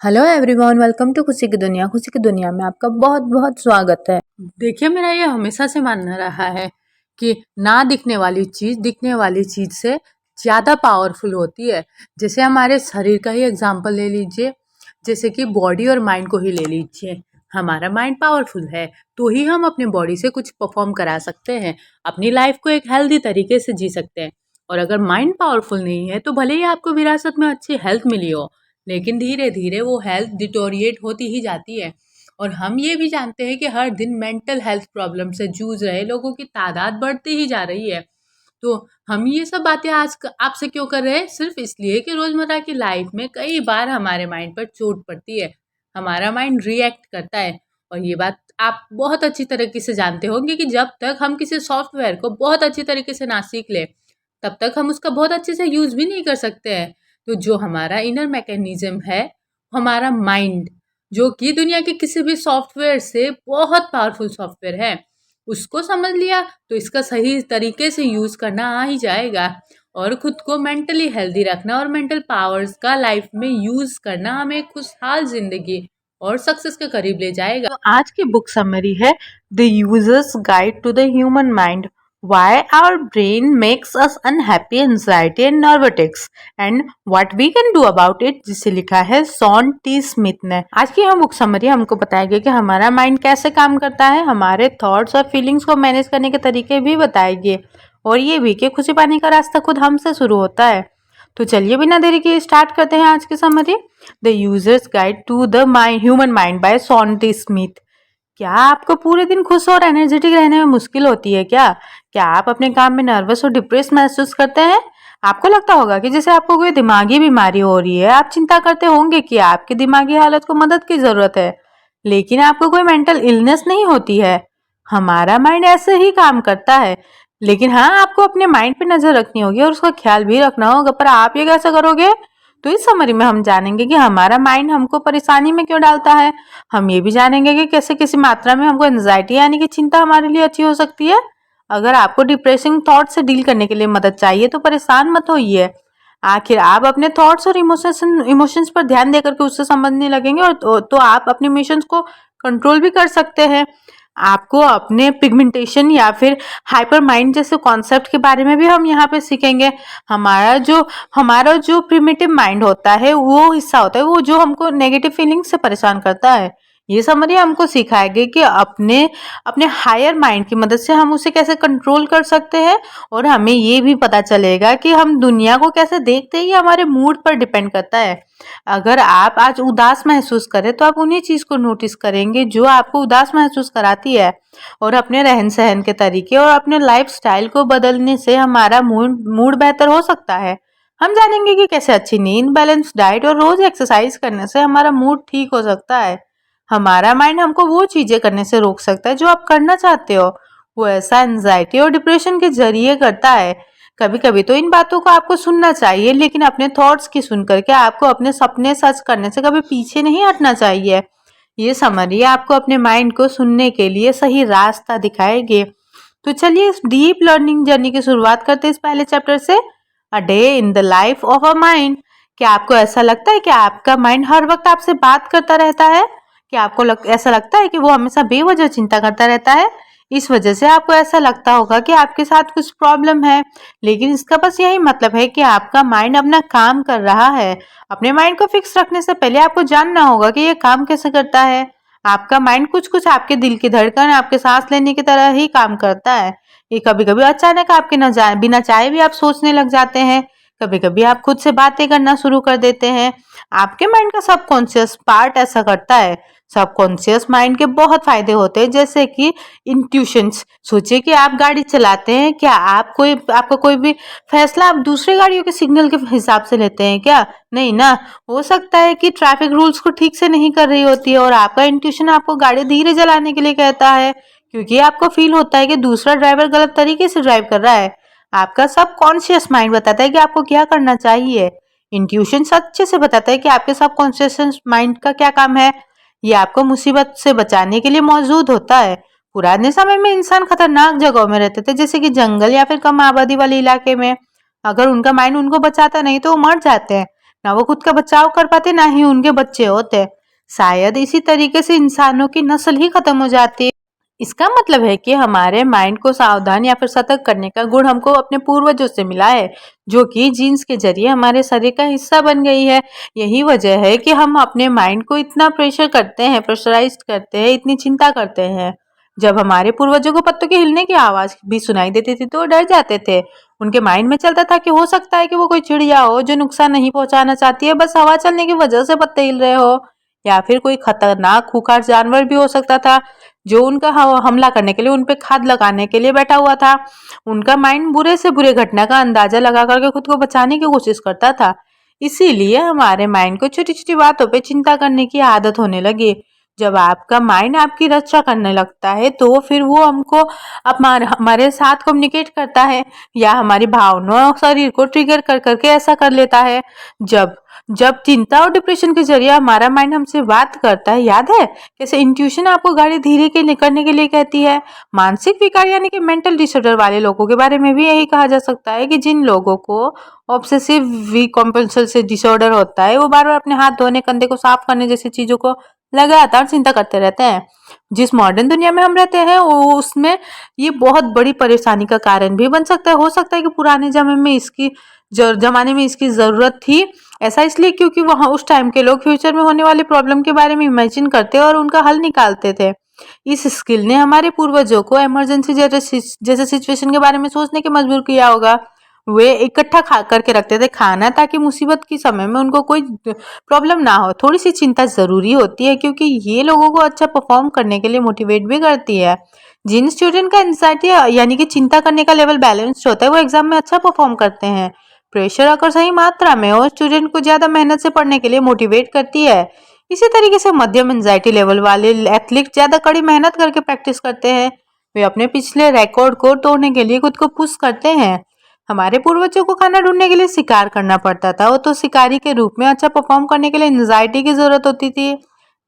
Hello everyone, welcome to खुशी की दुनिया। खुशी की दुनिया में आपका बहुत बहुत स्वागत है। देखिए, मेरा ये हमेशा से मानना रहा है कि ना दिखने वाली चीज़ दिखने वाली चीज़ से ज़्यादा पावरफुल होती है। जैसे हमारे शरीर का ही एग्जांपल ले लीजिए, जैसे कि बॉडी और माइंड को ही ले लीजिए। हमारा माइंड पावरफुल है तो ही हम अपने बॉडी से कुछ परफॉर्म करा सकते हैं, अपनी लाइफ को एक हेल्दी तरीके से जी सकते हैं। और अगर माइंड पावरफुल नहीं है तो भले ही आपको विरासत में अच्छी हेल्थ मिली हो, लेकिन धीरे धीरे वो हेल्थ डिटोरिएट होती ही जाती है। और हम ये भी जानते हैं कि हर दिन मेंटल हेल्थ प्रॉब्लम से जूझ रहे लोगों की तादाद बढ़ती ही जा रही है। तो हम ये सब बातें आज आपसे क्यों कर रहे हैं? सिर्फ इसलिए कि रोजमर्रा की लाइफ में कई बार हमारे माइंड पर चोट पड़ती है, हमारा माइंड रिएक्ट करता है। और ये बात आप बहुत अच्छी तरीके से जानते होंगे कि जब तक हम किसी सॉफ्टवेयर को बहुत अच्छी तरीके से ना सीख ले, तब तक हम उसका बहुत अच्छे से यूज भी नहीं कर सकते हैं। तो जो हमारा इनर मैकेनिज्म है, हमारा माइंड, जो कि दुनिया के किसी भी सॉफ्टवेयर से बहुत पावरफुल सॉफ्टवेयर है, उसको समझ लिया तो इसका सही तरीके से यूज़ करना आ ही जाएगा। और खुद को मेंटली हेल्दी रखना और मेंटल पावर्स का लाइफ में यूज़ करना हमें खुशहाल जिंदगी और सक्सेस के करीब ले जाएगा। तो आज की बुक समरी है the users guide to the human mind, why our brain makes us unhappy, anxiety and neurotics and what we can do about it, जिसे लिखा है शॉन टी स्मिथ ने। आज की हम बुक समरी हमको बताएगी कि हमारा माइंड कैसे काम करता है, हमारे थॉट्स और फीलिंग्स को मैनेज करने के तरीके भी बताएगी, और ये भी कि खुशी पाने का रास्ता खुद हमसे शुरू होता है। तो चलिए बिना देरी के स्टार्ट करते हैं आज की summary. The users guide to the human mind by Shawn T Smith. क्या आपको पूरे दिन खुश और एनर्जेटिक रहने में मुश्किल होती है क्या आप अपने काम में नर्वस और डिप्रेस महसूस करते हैं? आपको लगता होगा कि जैसे आपको कोई दिमागी बीमारी हो रही है। आप चिंता करते होंगे कि आपकी दिमागी हालत को मदद की जरूरत है, लेकिन आपको कोई मेंटल इलनेस नहीं होती है। हमारा माइंड ऐसे ही काम करता है, लेकिन हाँ, आपको अपने माइंड पे नजर रखनी होगी और उसका ख्याल भी रखना होगा। पर आप ये कैसे करोगे? तो इस समरी में हम जानेंगे कि हमारा माइंड हमको परेशानी में क्यों डालता है। हम ये भी जानेंगे कि कैसे किसी मात्रा में हमको एंजाइटी यानी कि चिंता हमारे लिए अच्छी हो सकती है। अगर आपको डिप्रेसिंग थॉट से डील करने के लिए मदद चाहिए तो परेशान मत होइए। आखिर आप अपने थॉट्स और इमोशंस पर ध्यान देकर के उससे समझने लगेंगे, और तो आप अपने इमोशंस को कंट्रोल भी कर सकते हैं। आपको अपने पिगमेंटेशन या फिर हाइपर माइंड जैसे कॉन्सेप्ट के बारे में भी हम यहाँ पे सीखेंगे। हमारा जो प्रिमिटिव माइंड होता है, वो हिस्सा होता है वो जो हमको नेगेटिव फीलिंग से परेशान करता है। ये समझिए हमको सिखाएंगे कि अपने अपने हायर माइंड की मदद से हम उसे कैसे कंट्रोल कर सकते हैं। और हमें ये भी पता चलेगा कि हम दुनिया को कैसे देखते हैं, ये हमारे मूड पर डिपेंड करता है। अगर आप आज उदास महसूस करें तो आप उन्हीं चीज को नोटिस करेंगे जो आपको उदास महसूस कराती है, और अपने रहन सहन के तरीके और अपने लाइफ स्टाइल को बदलने से हमारा मूड बेहतर हो सकता है। हम जानेंगे कि कैसे अच्छी नींद, बैलेंस डाइट और रोज एक्सरसाइज करने से हमारा मूड ठीक हो सकता है। हमारा माइंड हमको वो चीजें करने से रोक सकता है जो आप करना चाहते हो। वो ऐसा एंजाइटी और डिप्रेशन के जरिए करता है। कभी कभी तो इन बातों को आपको सुनना चाहिए, लेकिन अपने थॉट्स की सुन करके आपको अपने सपने सच करने से कभी पीछे नहीं हटना चाहिए। ये समझिए आपको अपने माइंड को सुनने के लिए सही रास्ता दिखाएंगे। तो चलिए इस डीप लर्निंग जर्नी की शुरुआत करते हैं इस पहले चैप्टर से, a day in the life of a mind. क्या आपको ऐसा लगता है कि आपका माइंड हर वक्त आपसे बात करता रहता है? क्या आपको ऐसा लगता है कि वो हमेशा बेवजह चिंता करता रहता है? इस वजह से आपको ऐसा लगता होगा कि आपके साथ कुछ प्रॉब्लम है, लेकिन इसका बस यही मतलब है कि आपका माइंड अपना काम कर रहा है। अपने माइंड को फिक्स रखने से पहले आपको जानना होगा कि ये काम कैसे करता है। आपका माइंड कुछ कुछ आपके दिल की धड़कन, आपके सांस लेने की तरह ही काम करता है। ये कभी कभी अचानक आपके बिना चाहे भी आप सोचने लग जाते हैं। कभी कभी आप खुद से बातें करना शुरू कर देते हैं। आपके माइंड का सबकॉन्शियस पार्ट ऐसा करता है। सबकॉन्शियस माइंड के बहुत फायदे होते हैं, जैसे कि इंट्यूशंस। सोचिए कि आप गाड़ी चलाते हैं, क्या आपका कोई भी फैसला आप दूसरे गाड़ियों के सिग्नल के हिसाब से लेते हैं क्या? नहीं ना। हो सकता है कि ट्रैफिक रूल्स को ठीक से नहीं कर रही होती है और आपका इंट्यूशन आपको गाड़ी धीरे चलाने के लिए कहता है, क्योंकि आपको फील होता है कि दूसरा ड्राइवर गलत तरीके से ड्राइव कर रहा है। आपका सबकॉन्शियस माइंड बताता है कि आपको क्या करना चाहिए। इंट्यूशन अच्छे से बताता है कि आपके सबकॉन्शियस माइंड का क्या काम है। ये आपको मुसीबत से बचाने के लिए मौजूद होता है। पुराने समय में इंसान खतरनाक जगहों में रहते थे, जैसे कि जंगल या फिर कम आबादी वाले इलाके में। अगर उनका माइंड उनको बचाता नहीं तो वो मर जाते हैं। ना वो खुद का बचाव कर पाते, ना ही उनके बच्चे होते। शायद इसी तरीके से इंसानों की नस्ल ही खत्म हो जाती। इसका मतलब है कि हमारे माइंड को सावधान या फिर सतर्क करने का गुण हमको अपने पूर्वजों से मिला है, जो कि जीन्स के जरिए हमारे शरीर का हिस्सा बन गई है। यही वजह है कि हम अपने माइंड को इतना प्रेशराइज करते हैं, इतनी चिंता करते हैं। जब हमारे पूर्वजों को पत्तों के हिलने की आवाज भी सुनाई देती थी तो वो डर जाते थे। उनके माइंड में चलता था कि हो सकता है कि वो कोई चिड़िया हो जो नुकसान नहीं पहुंचाना चाहती है, बस हवा चलने की वजह से पत्ते हिल रहे हो, या फिर कोई खतरनाक खूंखार जानवर भी हो सकता था जो उनका हमला करने के लिए, उन पे खाद लगाने के लिए बैठा हुआ था। उनका माइंड बुरे से बुरे घटना का अंदाजा लगा करके खुद को बचाने की कोशिश करता था। इसीलिए हमारे माइंड को छोटी छोटी बातों पे चिंता करने की आदत होने लगी। जब आपका माइंड आपकी रक्षा करने लगता है तो फिर वो हमको हमारे साथ कम्युनिकेट करता है, या हमारी भावनाओं और शरीर को ट्रिगर कर करके ऐसा कर लेता है। जब जब चिंता और डिप्रेशन के जरिए हमारा माइंड हमसे बात करता है, याद है कैसे इंट्यूशन आपको गाड़ी धीरे के करने के लिए कहती है। मानसिक विकार यानी कि मेंटल डिसऑर्डर वाले लोगों के बारे में भी यही कहा जा सकता है कि जिन लोगों को ऑब्सेसिव कंपल्सिव डिसऑर्डर होता है, वो बार बार अपने हाथ धोने, कंधे को साफ करने जैसी चीजों को लगातार चिंता करते रहते हैं। जिस मॉडर्न दुनिया में हम रहते हैं उसमें ये बहुत बड़ी परेशानी का कारण भी बन सकता है। हो सकता है कि पुराने जमाने में इसकी जरूरत थी। ऐसा इसलिए क्योंकि वहां उस टाइम के लोग फ्यूचर में होने वाली प्रॉब्लम के बारे में इमेजिन करते और उनका हल निकालते थे। इस स्किल ने हमारे पूर्वजों को इमरजेंसी जैसे सिचुएशन के बारे में सोचने के मजबूर किया होगा। वे इकट्ठा खा करके रखते थे खाना, ताकि मुसीबत के समय में उनको कोई प्रॉब्लम ना हो। थोड़ी सी चिंता जरूरी होती है क्योंकि ये लोगों को अच्छा परफॉर्म करने के लिए मोटिवेट भी करती है। जिन स्टूडेंट का एंजाइटी यानी कि चिंता करने का लेवल बैलेंस्ड होता है, वो एग्जाम में अच्छा परफॉर्म करते हैं। प्रेशर अगर सही मात्रा में हो, स्टूडेंट को ज्यादा मेहनत से पढ़ने के लिए मोटिवेट करती है। इसी तरीके से मध्यम एंजाइटी लेवल वाले एथलीट ज्यादा कड़ी मेहनत करके प्रैक्टिस करते हैं। वे अपने पिछले रिकॉर्ड को तोड़ने के लिए खुद को पुश करते हैं। हमारे पूर्वजों को खाना ढूंढने के लिए शिकार करना पड़ता था, वो तो शिकारी के रूप में अच्छा परफॉर्म करने के लिए एंजाइटी की जरूरत होती थी,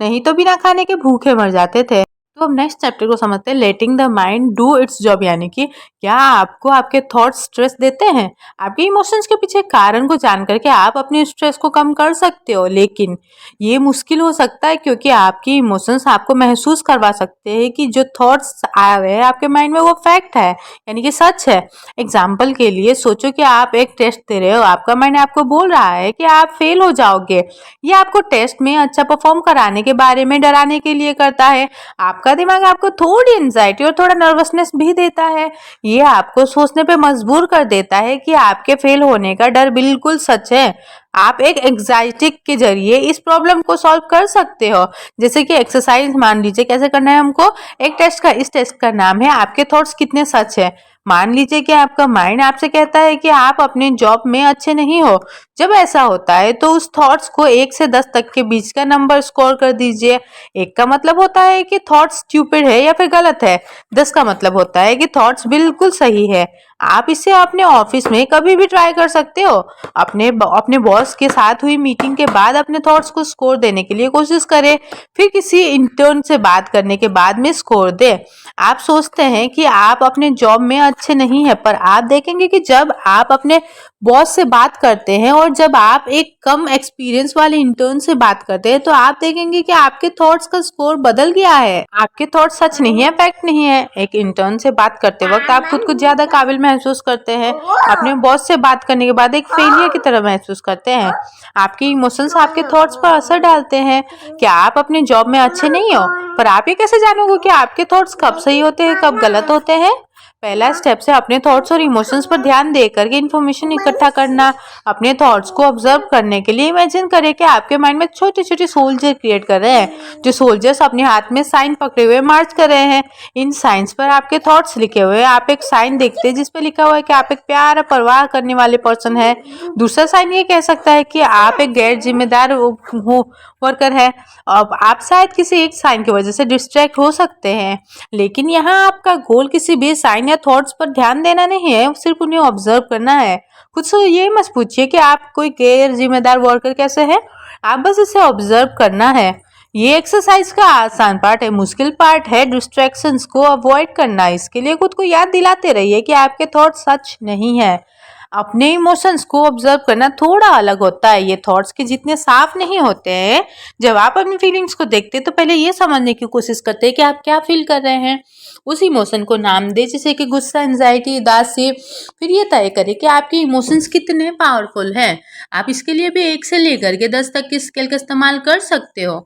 नहीं तो बिना खाने के भूखे मर जाते थे। तो अब नेक्स्ट चैप्टर को समझते हैं, letting the mind do it's job, यानी कि क्या आपको आपके थॉट्स स्ट्रेस देते हैं? आपके इमोशंस के पीछे कारण को जान करके आप अपने स्ट्रेस को कम कर सकते हो, लेकिन ये मुश्किल हो सकता है क्योंकि आपकी इमोशंस आपको महसूस करवा सकते हैं कि जो थॉट्स आ रहे हैं आपके माइंड में वो फैक्ट है, यानी कि सच है। एग्जाम्पल के लिए सोचो कि आप एक टेस्ट दे रहे हो, आपका माइंड आपको बोल रहा है कि आप फेल हो जाओगे। ये आपको टेस्ट में अच्छा परफॉर्म कराने के बारे में डराने के लिए करता है। आपका दिमाग आपको थोड़ी एंजाइटी और थोड़ा नर्वसनेस भी देता है। ये आपको सोचने पे मजबूर कर देता है कि आपके फेल होने का डर बिल्कुल सच है। आप एक एंजाइटी के जरिए इस प्रॉब्लम को सॉल्व कर सकते हो, जैसे कि एक्सरसाइज। मान लीजिए कैसे करना है हमको। इस टेस्ट का नाम है आपके थॉट्स कितने सच है। मान लीजिए कि आपका माइंड आपसे कहता है कि आप अपने जॉब में अच्छे नहीं हो। जब ऐसा होता है तो उस थॉट्स को 1 से 10 तक के बीच का नंबर स्कोर कर दीजिए। 1 का मतलब होता है कि थॉट्स स्टूपिड है या फिर गलत है। 10 का मतलब होता है कि थॉट्स बिल्कुल सही है। आप इसे अपने ऑफिस में कभी भी ट्राई कर सकते हो। अपने बॉस के साथ हुई मीटिंग के बाद अपने थॉट्स को स्कोर देने के लिए कोशिश करें। फिर किसी इंटर्न से बात करने के बाद में स्कोर दे। आप सोचते हैं कि आप अपने जॉब में अच्छे नहीं हैं, पर आप देखेंगे कि जब आप अपने बॉस से बात करते हैं और जब आप एक कम एक्सपीरियंस वाले इंटर्न से बात करते हैं तो आप देखेंगे कि आपके थॉट्स का स्कोर बदल गया है। आपके थॉट्स सच नहीं है, फैक्ट नहीं है। एक इंटर्न से बात करते वक्त आप खुद को ज्यादा काबिल महसूस करते हैं। अपने बॉस से बात करने के बाद एक फेलियर की तरह महसूस करते हैं। आपके इमोशंस आपके थॉट्स पर असर डालते हैं। क्या आप अपने जॉब में अच्छे नहीं हो, पर आप ये कैसे जानोगे कि आपके थॉट्स कब सही होते हैं, कब गलत होते हैं? पहला स्टेप से अपने थॉट्स और इमोशंस पर ध्यान दे करके इन्फॉर्मेशन इकट्ठा करना। अपने थॉट्स को ऑब्जर्व करने के लिए इमेजिन करें कि आपके माइंड में छोटे छोटे सोल्जर क्रिएट कर रहे हैं। जो सोल्जर्स अपने हाथ में साइन पकड़े हुए मार्च कर रहे हैं। इन साइंस पर आपके थॉट्स लिखे हुए हैं। आप एक साइन देखते हैं जिसपे लिखा हुआ है कि आप एक प्यार परवाह करने वाले पर्सन है। दूसरा साइन ये कह सकता है कि आप एक गैर जिम्मेदार वर्कर है। अब आप शायद किसी एक साइन की वजह से डिस्ट्रैक्ट हो सकते हैं, लेकिन यहाँ आपका गोल किसी भी साइन या थॉट्स पर ध्यान देना नहीं है, सिर्फ उन्हें ऑब्जर्व करना है। खुद से ये मत पूछिए कि आप कोई गैर जिम्मेदार वर्कर कैसे है। आप बस इसे ऑब्जर्व करना है। ये एक्सरसाइज का आसान पार्ट है। मुश्किल पार्ट है डिस्ट्रैक्शंस को अवॉइड करना। इसके लिए खुद को याद दिलाते रहिए कि आपके थॉट्स सच नहीं है। अपने इमोशंस को ऑब्जर्व करना थोड़ा अलग होता है, ये थॉट्स के जितने साफ नहीं होते हैं। जब आप अपनी फीलिंग्स को देखते हैं तो पहले ये समझने की कोशिश करते हैं कि आप क्या फील कर रहे हैं। उस इमोशन को नाम दे, जैसे कि गुस्सा, एंजाइटी, उदासी। फिर ये तय करें कि आपके इमोशंस कितने पावरफुल हैं। आप इसके लिए भी 1 से लेकर के 10 तक की स्केल का इस्तेमाल कर सकते हो।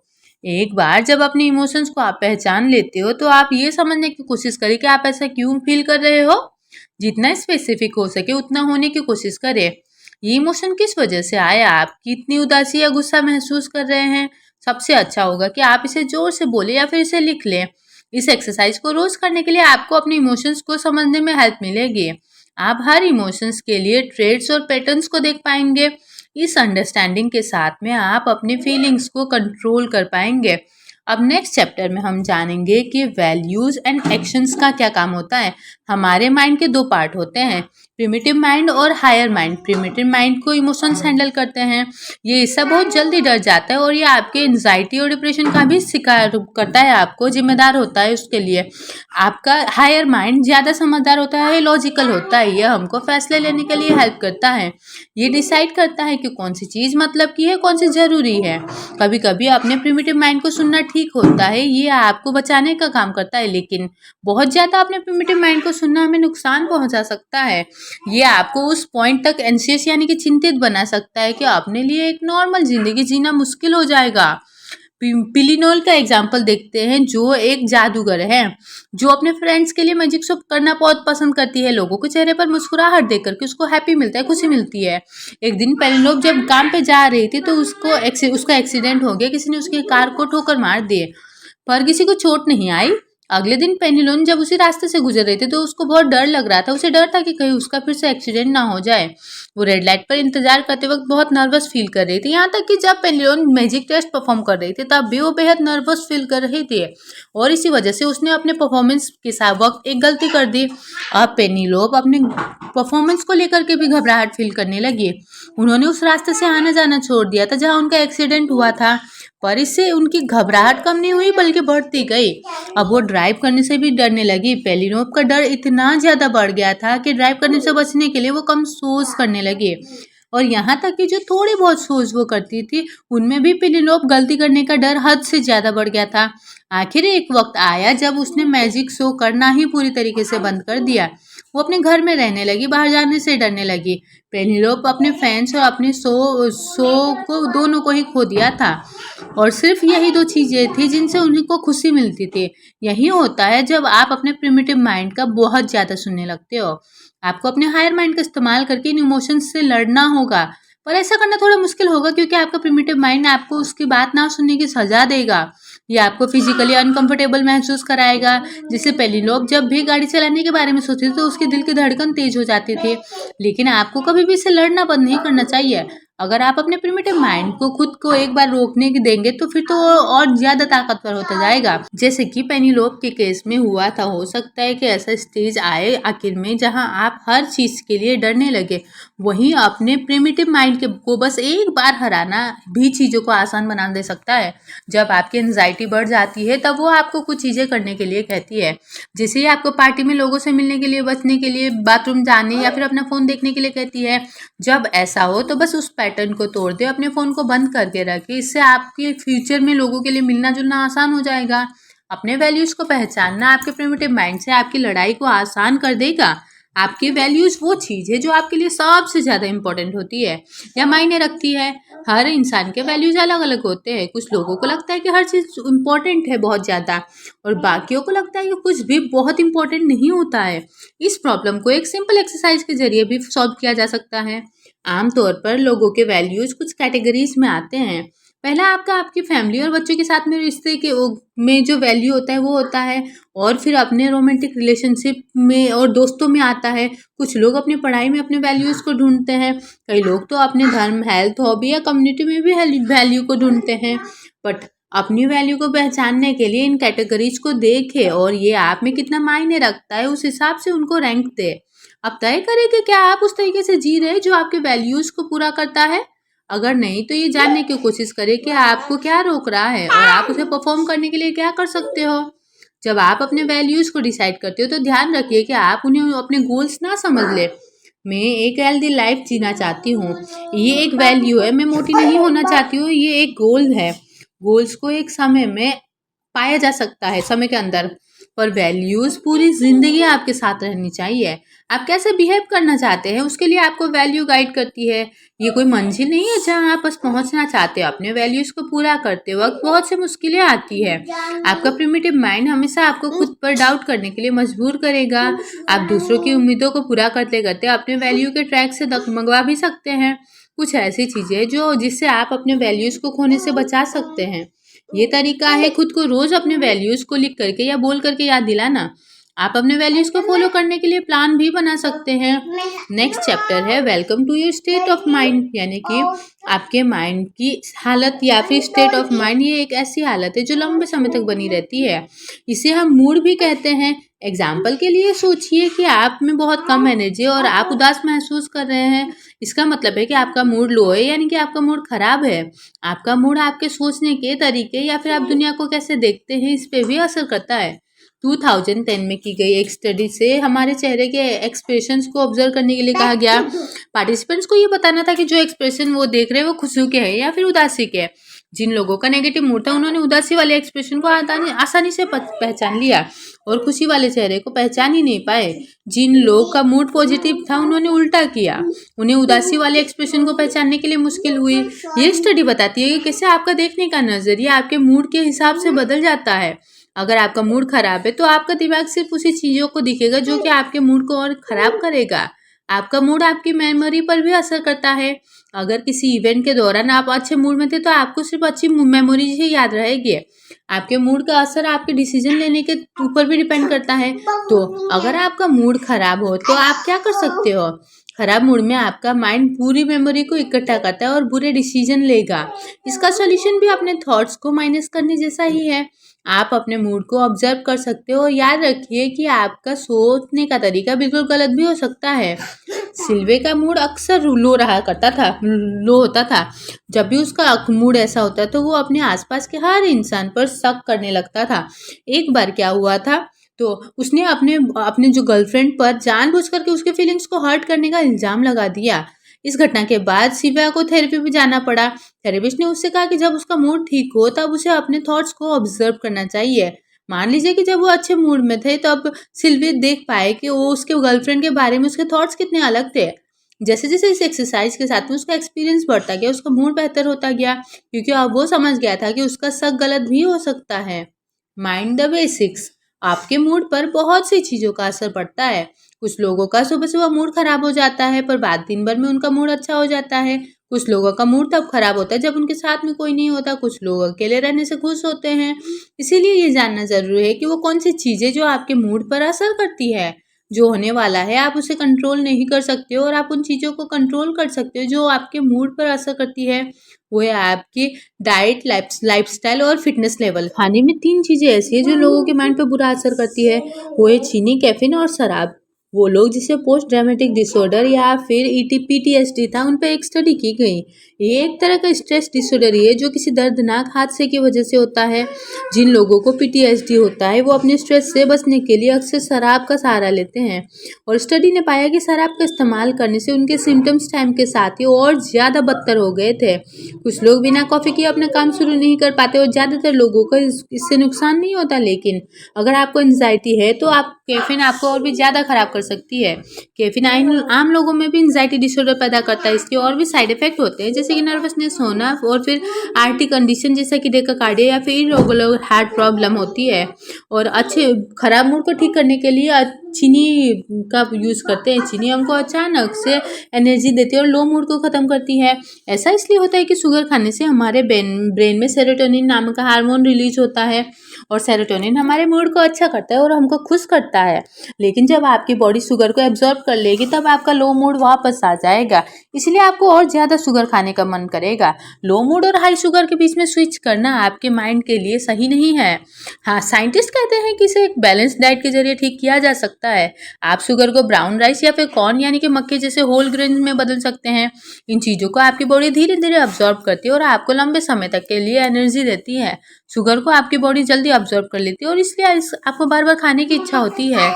एक बार जब अपने इमोशंस को आप पहचान लेते हो तो आप ये समझने की कोशिश करें कि आप ऐसा क्यों फील कर रहे हो। जितना स्पेसिफिक हो सके उतना होने की कोशिश करें। ये इमोशन किस वजह से आया, आप कितनी उदासी या गुस्सा महसूस कर रहे हैं। सबसे अच्छा होगा कि आप इसे जोर से बोले या फिर इसे लिख लें। इस एक्सरसाइज को रोज करने के लिए आपको अपने इमोशंस को समझने में हेल्प मिलेगी। आप हर इमोशंस के लिए ट्रेड्स और पैटर्न्स को देख पाएंगे। इस अंडरस्टैंडिंग के साथ में आप अपनी फीलिंग्स को कंट्रोल कर पाएंगे। अब नेक्स्ट चैप्टर में हम जानेंगे कि वैल्यूज एंड एक्शंस का क्या काम होता है। हमारे माइंड के 2 पार्ट होते हैं, प्रिमिटिव माइंड और हायर माइंड। प्रिमिटिव माइंड को इमोशंस हैंडल करते हैं। ये हिस्सा बहुत जल्दी डर जाता है और ये आपके एंजाइटी और डिप्रेशन का भी शिकार करता है, आपको जिम्मेदार होता है उसके लिए। आपका हायर माइंड ज़्यादा समझदार होता है, लॉजिकल होता है। ये हमको फैसले लेने के लिए हेल्प करता है। ये डिसाइड करता है कि कौन सी चीज़ मतलब की है, कौन सी ज़रूरी है। कभी कभी अपने प्रिमिटिव माइंड को सुनना ठीक होता है, ये आपको बचाने का काम करता है, लेकिन बहुत ज़्यादा अपने प्रिमिटिव माइंड को सुनना हमें नुकसान पहुंचा सकता है। ये आपको उस पॉइंट तक एंशियस यानी कि चिंतित बना सकता है कि अपने लिए एक नॉर्मल जिंदगी जीना मुश्किल हो जाएगा। पिलिनोल का एग्जाम्पल देखते हैं, जो एक जादूगर है जो अपने फ्रेंड्स के लिए मैजिक शो करना बहुत पसंद करती है। लोगों के चेहरे पर मुस्कुराहट देख करके उसको हैप्पी मिलता है, खुशी मिलती है। एक दिन पेलिनोल जब काम पे जा रही थी तो उसका एक्सीडेंट हो गया। किसी ने उसकी कार को ठोकर मार दिए, पर किसी को चोट नहीं आई। अगले दिन पेनिलोन जब उसी रास्ते से गुजर रही थी तो उसको बहुत डर लग रहा था। उसे डर था कि कहीं उसका फिर से एक्सीडेंट ना हो जाए। वो रेड लाइट पर इंतजार करते वक्त बहुत नर्वस फील कर रही थी। यहाँ तक कि जब पेनिलोन मैजिक टेस्ट परफॉर्म कर रही थी तब भी वो बेहद नर्वस फील कर रही थी, और इसी वजह से उसने अपने परफॉर्मेंस के साथ वक्त एक गलती कर दी। अब पेनिलोप अपने परफॉर्मेंस को लेकर के भी घबराहट फील करने लगी। उन्होंने उस रास्ते से आना जाना छोड़ दिया था जहाँ उनका एक्सीडेंट हुआ था, पर इससे उनकी घबराहट कम नहीं हुई बल्कि बढ़ती गई। अब वो ड्राइव करने से भी डरने लगी। पेलिनोप का डर इतना ज़्यादा बढ़ गया था कि ड्राइव करने से बचने के लिए वो कम सोच करने लगी, और यहाँ तक कि जो थोड़ी बहुत सोच वो करती थी उनमें भी पेलिनोप गलती करने का डर हद से ज़्यादा बढ़ गया था। आखिर एक वक्त आया जब उसने मैजिक शो करना ही पूरी तरीके से बंद कर दिया। वो अपने घर में रहने लगी, बाहर जाने से डरने लगी। पेनिलोप अपने फैंस और अपने शो को दोनों को ही खो दिया था, और सिर्फ यही 2 चीज़ें थी जिनसे उनको खुशी मिलती थी। यही होता है जब आप अपने प्रिमिटिव माइंड का बहुत ज़्यादा सुनने लगते हो। आपको अपने हायर माइंड का इस्तेमाल करके इन इमोशंस से लड़ना होगा, पर ऐसा करना थोड़ा मुश्किल होगा क्योंकि आपका प्रिमिटिव माइंड आपको उसकी बात ना सुनने की सज़ा देगा। ये आपको फिजिकली अनकंफर्टेबल महसूस कराएगा। जिससे पेलिनोप जब भी गाड़ी चलाने के बारे में सोचती थी तो उसके दिल की धड़कन तेज हो जाती थी। लेकिन आपको कभी भी इससे लड़ना बंद नहीं करना चाहिए। अगर आप अपने प्रिमिटिव माइंड को खुद को एक बार रोकने की देंगे तो फिर तो वो और ज़्यादा ताकतवर होता जाएगा, जैसे कि पेनिलोप के केस में हुआ था। हो सकता है कि ऐसा स्टेज आए आखिर में जहां आप हर चीज़ के लिए डरने लगे। वहीं अपने प्रिमिटिव माइंड को बस एक बार हराना भी चीज़ों को आसान बना दे सकता है। जब आपकी एंजाइटी बढ़ जाती है तब वो आपको कुछ चीज़ें करने के लिए कहती है, जैसे आपको पार्टी में लोगों से मिलने के लिए, बचने के लिए, बाथरूम जाने या फिर अपना फ़ोन देखने के लिए कहती है। जब ऐसा हो तो बस उस पैटर्न को तोड़ दे, अपने फ़ोन को बंद करके रखें। इससे आपके फ्यूचर में लोगों के लिए मिलना जुलना आसान हो जाएगा। अपने वैल्यूज़ को पहचानना आपके प्रिमिटिव माइंड से आपकी लड़ाई को आसान कर देगा। आपकी वैल्यूज़ वो चीज़ है जो आपके लिए सबसे ज़्यादा इम्पोर्टेंट होती है या मायने रखती है। हर इंसान के वैल्यूज़ अलग अलग होते हैं। कुछ लोगों को लगता है कि हर चीज़ इम्पोर्टेंट है बहुत ज़्यादा, और बाकियों को लगता है कि कुछ भी बहुत इम्पोर्टेंट नहीं होता है। इस प्रॉब्लम को एक सिंपल एक्सरसाइज के जरिए भी सॉल्व किया जा सकता है। आमतौर पर लोगों के वैल्यूज़ कुछ कैटेगरीज में आते हैं। पहला आपकी फैमिली और बच्चों के साथ में रिश्ते के में जो वैल्यू होता है वो होता है, और फिर अपने रोमांटिक रिलेशनशिप में और दोस्तों में आता है। कुछ लोग अपनी पढ़ाई में अपने वैल्यूज़ को ढूंढते हैं। कई लोग तो अपने धर्म, हेल्थ, हॉबी या कम्युनिटी में भी वैल्यू को ढूंढते हैं। बट अपनी वैल्यू को पहचानने के लिए इन कैटेगरीज को देखें और ये आप में कितना मायने रखता है उस हिसाब से उनको रैंक दे। अब तय करें कि क्या आप उस तरीके से जी रहे हैं जो आपके वैल्यूज़ को पूरा करता है। अगर नहीं तो ये जानने की कोशिश करें कि आपको क्या रोक रहा है और आप उसे परफॉर्म करने के लिए क्या कर सकते हो। जब आप अपने वैल्यूज़ को डिसाइड करते हो तो ध्यान रखिए कि आप उन्हें अपने गोल्स ना समझ ले। मैं एक हेल्दी लाइफ जीना चाहती हूँ। ये एक वैल्यू है। मैं मोटी नहीं होना चाहती हूँ, ये एक गोल है। गोल्स को एक समय में पाया जा सकता है, समय के अंदर, पर वैल्यूज पूरी जिंदगी आपके साथ रहनी चाहिए। आप कैसे बिहेव करना चाहते हैं उसके लिए आपको वैल्यू गाइड करती है। ये कोई मंजिल नहीं है जहां आप बस पहुंचना चाहते हो। अपने वैल्यूज को पूरा करते वक्त बहुत सी मुश्किलें आती है। आपका प्रिमिटिव माइंड हमेशा आपको खुद पर डाउट करने के लिए मजबूर करेगा। आप दूसरों की उम्मीदों को पूरा करते करते अपने वैल्यू के ट्रैक से डगमगवा भी सकते हैं। कुछ ऐसी चीजें जो जिससे आप अपने वैल्यूज को खोने से बचा सकते हैं। ये तरीका है खुद को रोज अपने वैल्यूज को लिख करके या बोल करके याद दिलाना। आप अपने वैल्यूज को फॉलो करने के लिए प्लान भी बना सकते हैं। नेक्स्ट चैप्टर है welcome to your state of mind, यानी कि आपके माइंड की हालत या फिर स्टेट ऑफ माइंड। ये एक ऐसी हालत है जो लंबे समय तक बनी रहती है। इसे हम मूड भी कहते हैं। एग्जाम्पल के लिए सोचिए कि आप में बहुत कम एनर्जी और आप उदास महसूस कर रहे हैं। इसका मतलब है कि आपका मूड लो है, यानी कि आपका मूड खराब है। आपका मूड आपके सोचने के तरीके या फिर आप दुनिया को कैसे देखते हैं इस पे भी असर करता है। 2010 में की गई एक स्टडी से हमारे चेहरे के एक्सप्रेशंस को ऑब्जर्व करने के लिए कहा गया। पार्टिसिपेंट्स को ये बताना था कि जो एक्सप्रेशन वो देख रहे हैं वो खुशी के हैं या फिर उदासी के हैं। जिन लोगों का नेगेटिव मूड था उन्होंने उदासी वाले एक्सप्रेशन को आसानी से पहचान लिया और खुशी वाले चेहरे को पहचान ही नहीं पाए। जिन लोग का मूड पॉजिटिव था उन्होंने उल्टा किया, उन्हें उदासी वाले एक्सप्रेशन को पहचानने के लिए मुश्किल हुई। ये स्टडी बताती है कि कैसे आपका देखने का नजरिया आपके मूड के हिसाब से बदल जाता है। अगर आपका मूड खराब है तो आपका दिमाग सिर्फ उसी चीजों को दिखेगा जो कि आपके मूड को और खराब करेगा। आपका मूड आपकी मेमोरी पर भी असर करता है। अगर किसी इवेंट के दौरान आप अच्छे मूड में थे तो आपको सिर्फ अच्छी मेमोरीज ही याद रहेगी। आपके मूड का असर आपके डिसीजन लेने के ऊपर भी डिपेंड करता है। तो अगर आपका मूड खराब हो तो आप क्या कर सकते हो? खराब मूड में आपका माइंड पूरी मेमोरी को इकट्ठा करता है और बुरे डिसीजन लेगा। इसका सॉल्यूशन भी अपने थॉट्स को माइनस करने जैसा ही है। आप अपने मूड को ऑब्जर्व कर सकते हो और याद रखिए कि आपका सोचने का तरीका बिल्कुल गलत भी हो सकता है। सिल्वे का मूड अक्सर लो होता था। जब भी उसका मूड ऐसा होता तो वो अपने आसपास के हर इंसान पर शक करने लगता था। एक बार क्या हुआ था तो उसने अपने जो गर्लफ्रेंड पर जानबूझ करके उसके फीलिंग्स को हर्ट करने का इल्जाम लगा दिया। इस घटना के बाद शिवा को थेरेपी भी जाना पड़ा। थेरेपिस्ट ने उससे कहा कि जब उसका मूड ठीक हो तब उसे अपने थॉट्स को ऑब्जर्व करना चाहिए। मान लीजिए कि जब वो अच्छे मूड में थे तब सिल्वी देख पाए कि वो उसके गर्लफ्रेंड के बारे में उसके थॉट्स कितने अलग थे। जैसे जैसे इस एक्सरसाइज के साथ में उसका एक्सपीरियंस बढ़ता गया, उसका मूड बेहतर होता गया, क्योंकि अब वो समझ गया था कि उसका शक गलत भी हो सकता है। Mind the basics. आपके मूड पर बहुत सी चीज़ों का असर पड़ता है। कुछ लोगों का सुबह सुबह मूड खराब हो जाता है पर बाद दिन भर में उनका मूड अच्छा हो जाता है। कुछ लोगों का मूड तब खराब होता है जब उनके साथ में कोई नहीं होता। कुछ लोग अकेले रहने से खुश होते हैं। इसीलिए ये जानना जरूरी है कि वो कौन सी चीज़ें जो आपके मूड पर असर करती है। जो होने वाला है आप उसे कंट्रोल नहीं कर सकते हो और आप उन चीज़ों को कंट्रोल कर सकते हो जो आपके मूड पर असर करती है। वो है आपकी डाइट, लाइफस्टाइल और फिटनेस लेवल। खाने में 3 चीज़ें ऐसी है जो लोगों के माइंड पर बुरा असर करती है। वो है चीनी, कैफीन और शराब। वो लोग जिसे पोस्ट ड्रामेटिक डिसऑर्डर या फिर PTSD था उन पर एक स्टडी की गई। ये एक तरह का स्ट्रेस डिसऑर्डर है जो किसी दर्दनाक हादसे की वजह से होता है। जिन लोगों को PTSD होता है वो अपने स्ट्रेस से बचने के लिए अक्सर शराब का सहारा लेते हैं और स्टडी ने पाया कि शराब का इस्तेमाल करने से उनके सिम्टम्स टाइम के साथ ही और ज़्यादा बदतर हो गए थे। कुछ लोग बिना कॉफ़ी के अपना काम शुरू नहीं कर पाते और ज़्यादातर लोगों को इससे नुकसान नहीं होता। लेकिन अगर आपको एंजाइटी है तो कैफीन आपको और भी ज़्यादा खराब कर सकती है। कैफीन आम लोगों में भी एंजाइटी डिसऑर्डर पैदा करता है। इसके और भी साइड इफेक्ट होते हैं जैसे कि नर्वसनेस होना और फिर आर्टी कंडीशन जैसा कि डेकाकार्डिया या फिर इरेगुलर हार्ट प्रॉब्लम होती है। और अच्छे खराब मूड को ठीक करने के लिए चीनी का यूज़ करते हैं। चीनी हमको अचानक से एनर्जी देती है और लो मूड को ख़त्म करती है। ऐसा इसलिए होता है कि शुगर खाने से हमारे ब्रेन में सेरोटोनिन नामक का हार्मोन रिलीज होता है और सेरोटोनिन हमारे मूड को अच्छा करता है और हमको खुश करता है। लेकिन जब आपकी बॉडी शुगर को एब्जॉर्ब कर लेगी तब आपका लो मूड वापस आ जाएगा। इसलिए आपको और ज़्यादा शुगर खाने का मन करेगा। लो मूड और हाई शुगर के बीच में स्विच करना आपके माइंड के लिए सही नहीं है। हाँ, साइंटिस्ट कहते हैं कि इसे एक बैलेंस डाइट के जरिए ठीक किया जा सकता है। सकता है। आप शुगर को ब्राउन राइस या फिर कॉर्न यानी कि मक्के जैसे होल ग्रेन में बदल सकते हैं। इन चीज़ों को आपकी बॉडी धीरे-धीरे अब्ज़ॉर्ब करती है और आपको लंबे समय तक के लिए एनर्जी देती है। शुगर को आपकी बॉडी जल्दी अब्ज़ॉर्ब कर लेती है और इसलिए आपको बार-बार खाने की इच्छा होती है।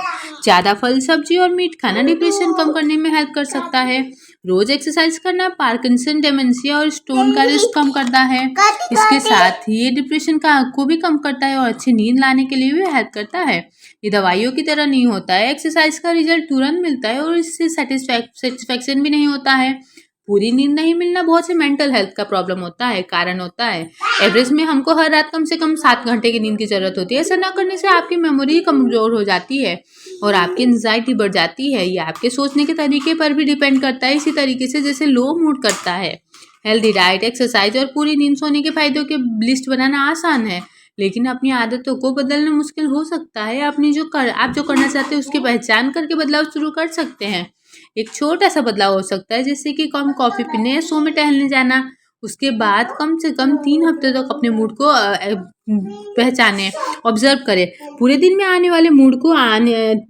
ज़्यादा फल, सब्जी और मीट खाना डिप्रेशन कम करने में हेल्प कर सकता है। रोज एक्सरसाइज करना पार्किंसन, डेमेंशिया और स्टोन का रिस्क कम करता है। इसके साथ ही ये डिप्रेशन को भी कम करता है और अच्छी नींद लाने के लिए भी हेल्प करता है। ये दवाइयों की तरह नहीं होता है, एक्सरसाइज का रिजल्ट तुरंत मिलता है और इससे सेटिस्फेक्शन भी नहीं होता है। पूरी नींद नहीं मिलना बहुत से मेंटल हेल्थ का प्रॉब्लम होता है, कारण होता है। एवरेज में हमको हर रात कम से कम 7 घंटे की नींद की जरूरत होती है। ऐसा ना करने से आपकी मेमोरी कमजोर हो जाती है और आपकी एंजाइटी बढ़ जाती है। ये आपके सोचने के तरीके पर भी डिपेंड करता है, इसी तरीके से जैसे लो मूड करता है। हेल्दी डाइट, एक्सरसाइज और पूरी नींद सोने के फायदों के लिस्ट बनाना आसान है, लेकिन अपनी आदतों को बदलना मुश्किल हो सकता है। आप जो करना चाहते हैं उसकी पहचान करके बदलाव शुरू कर सकते हैं। एक छोटा सा बदलाव हो सकता है, जैसे कि कम कॉफी पीने या सो में टहलने जाना। उसके बाद कम से कम 3 हफ्ते तक अपने मूड को पहचाने, ऑब्जर्व करें। पूरे दिन में आने वाले मूड को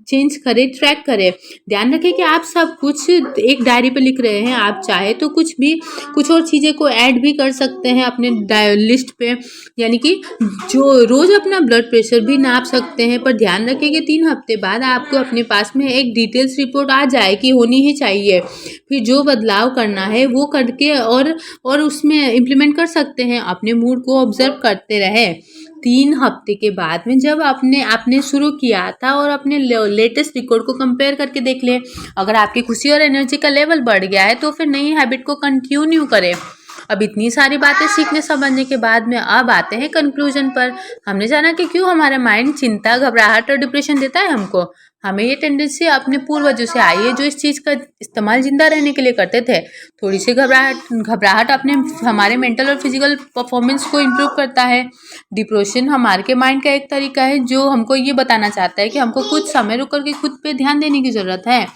चेंज करें, ट्रैक करें। ध्यान रखें कि आप सब कुछ एक डायरी पे लिख रहे हैं। आप चाहे तो कुछ और चीज़ें को ऐड भी कर सकते हैं अपने लिस्ट पे, यानी कि जो रोज अपना ब्लड प्रेशर भी नाप सकते हैं। पर ध्यान रखें कि 3 हफ्ते बाद आपको अपने पास में एक डिटेल्स रिपोर्ट आ जाए, कि होनी ही चाहिए। फिर जो बदलाव करना है वो करके और उसमें इम्प्लीमेंट कर सकते हैं। अपने मूड को ऑब्जर्व करते रहे। 3 हफ्ते के बाद में जब आपने आपने शुरू किया था और अपने लेटेस्ट रिकॉर्ड को कंपेयर करके देख ले। अगर आपकी खुशी और एनर्जी का लेवल बढ़ गया है तो फिर नई हैबिट को कंटिन्यू करें। अब इतनी सारी बातें सीखने समझने के बाद में अब आते हैं कंक्लूजन पर। हमने जाना कि क्यों हमारा माइंड चिंता, घबराहट और डिप्रेशन देता है हमको। हमें ये टेंडेंसी अपने पूर्वजों से आई है, जो इस चीज़ का इस्तेमाल जिंदा रहने के लिए करते थे। थोड़ी सी घबराहट घबराहट अपने हमारे मेंटल और फिजिकल परफॉर्मेंस को इम्प्रूव करता है। डिप्रेशन हमारे के माइंड का एक तरीका है जो हमको ये बताना चाहता है कि हमको कुछ समय रुक करके खुद पे ध्यान देने की ज़रूरत है।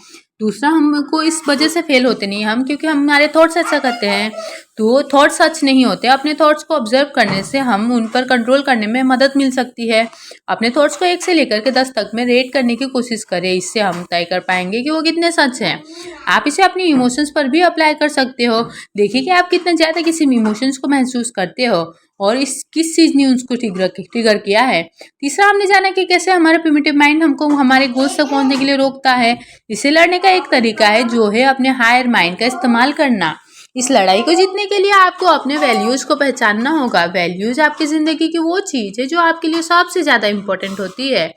दूसरा, हमको इस वजह से फेल होते नहीं हम, क्योंकि हमारे थॉट्स ऐसा करते हैं। तो थॉट्स सच नहीं होते। अपने थॉट्स को ऑब्जर्व करने से हम उन पर कंट्रोल करने में मदद मिल सकती है। अपने थॉट्स को 1 से लेकर के 10 तक में रेट करने की कोशिश करें। इससे हम तय कर पाएंगे कि वो कितने सच हैं। आप इसे अपनी इमोशंस पर भी अप्लाई कर सकते हो। देखिए कि आप कितना ज़्यादा किसी इमोशंस को महसूस करते हो और इस किस चीज़ ने उसको ट्रिगर किया है। तीसरा, हमने जाना कि कैसे हमारा प्रिमिटिव माइंड हमको हमारे गोल्स तक पहुंचने के लिए रोकता है। इसे लड़ने का एक तरीका है जो है अपने हायर माइंड का इस्तेमाल करना। इस लड़ाई को जीतने के लिए आपको अपने वैल्यूज़ को पहचानना होगा। वैल्यूज़ आपकी ज़िंदगी की वो चीज़ है जो आपके लिए सबसे ज़्यादा इम्पोर्टेंट होती है।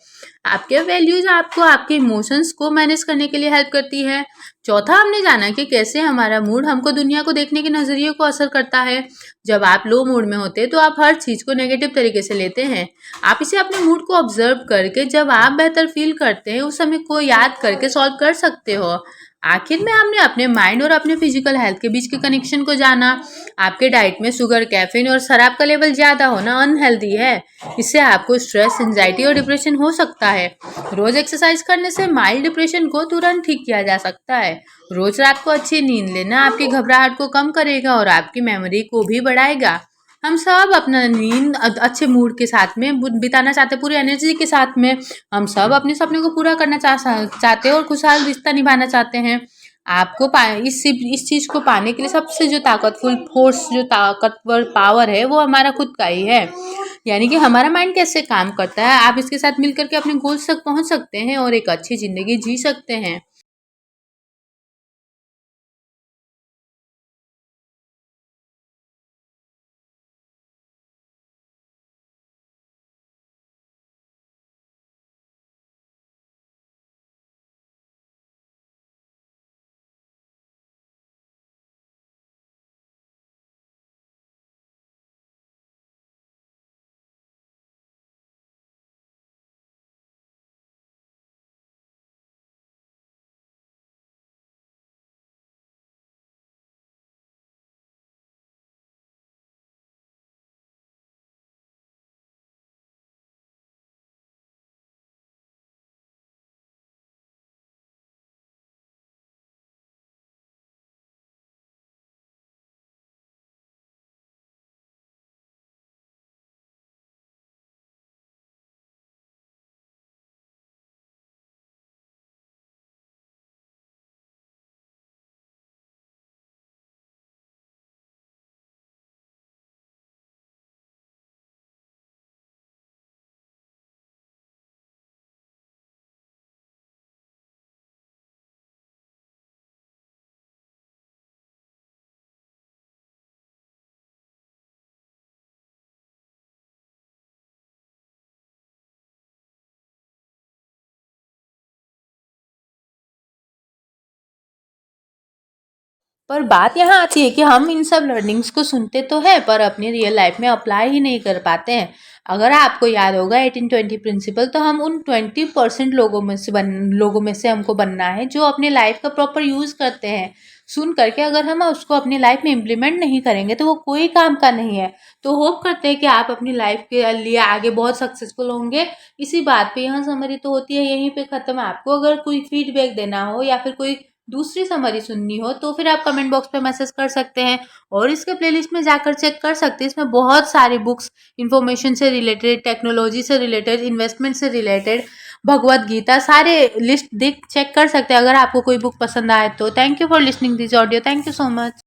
आपके वैल्यूज़ आपको आपके इमोशंस को मैनेज करने के लिए हेल्प करती है। चौथा, हमने जाना कि कैसे हमारा मूड हमको दुनिया को देखने के नज़रिए को असर करता है। जब आप लो मूड में होते हैं तो आप हर चीज़ को नेगेटिव तरीके से लेते हैं। आप इसे अपने मूड को ऑब्जर्व करके जब आप बेहतर फील करते हैं उस समय को याद करके सॉल्व कर सकते हो। आखिर में हमने अपने माइंड और अपने फिजिकल हेल्थ के बीच के कनेक्शन को जाना। आपके डाइट में शुगर, कैफीन और शराब का लेवल ज़्यादा होना अनहेल्दी है। इससे आपको स्ट्रेस, एंजाइटी और डिप्रेशन हो सकता है। रोज एक्सरसाइज करने से माइल्ड डिप्रेशन को तुरंत ठीक किया जा सकता है। रोज रात को अच्छी नींद लेना आपकी घबराहट को कम करेगा और आपकी मेमोरी को भी बढ़ाएगा। हम सब अपना नींद अच्छे मूड के साथ में बिताना चाहते हैं, पूरी एनर्जी के साथ में। हम सब अपने सपने को पूरा करना चाहते हैं और खुशहाल रिश्ता निभाना चाहते हैं। आपको इस चीज़ को पाने के लिए सबसे जो ताकतफुल फोर्स, जो ताकतवर पावर है वो हमारा खुद का ही है। यानी कि हमारा माइंड कैसे काम करता है, आप इसके साथ मिलकर के अपने गोल्स तक पहुंच सकते हैं और एक अच्छी ज़िंदगी जी सकते हैं। पर बात यहाँ आती है कि हम इन सब लर्निंग्स को सुनते तो हैं पर अपनी रियल लाइफ में अप्लाई ही नहीं कर पाते हैं। अगर आपको याद होगा 18-20 प्रिंसिपल, तो हम उन 20% लोगों में से हमको बनना है जो अपनी लाइफ का प्रॉपर यूज़ करते हैं। सुन करके अगर हम उसको अपनी लाइफ में इम्प्लीमेंट नहीं करेंगे तो वो कोई काम का नहीं है। तो होप करते हैं कि आप अपनी लाइफ के लिए आगे बहुत सक्सेसफुल होंगे। इसी बात पे यहाँ समरी तो होती है यहीं पे ख़त्म। आपको अगर कोई फीडबैक देना हो या फिर कोई दूसरी समरी सुननी हो तो फिर आप कमेंट बॉक्स पे मैसेज कर सकते हैं और इसके प्लेलिस्ट में जाकर चेक कर सकते हैं। इसमें बहुत सारी बुक्स इन्फॉर्मेशन से रिलेटेड, टेक्नोलॉजी से रिलेटेड, इन्वेस्टमेंट से रिलेटेड, भगवत गीता, सारे लिस्ट देख चेक कर सकते हैं अगर आपको कोई बुक पसंद आए तो। Thank you for listening this audio. Thank you so much.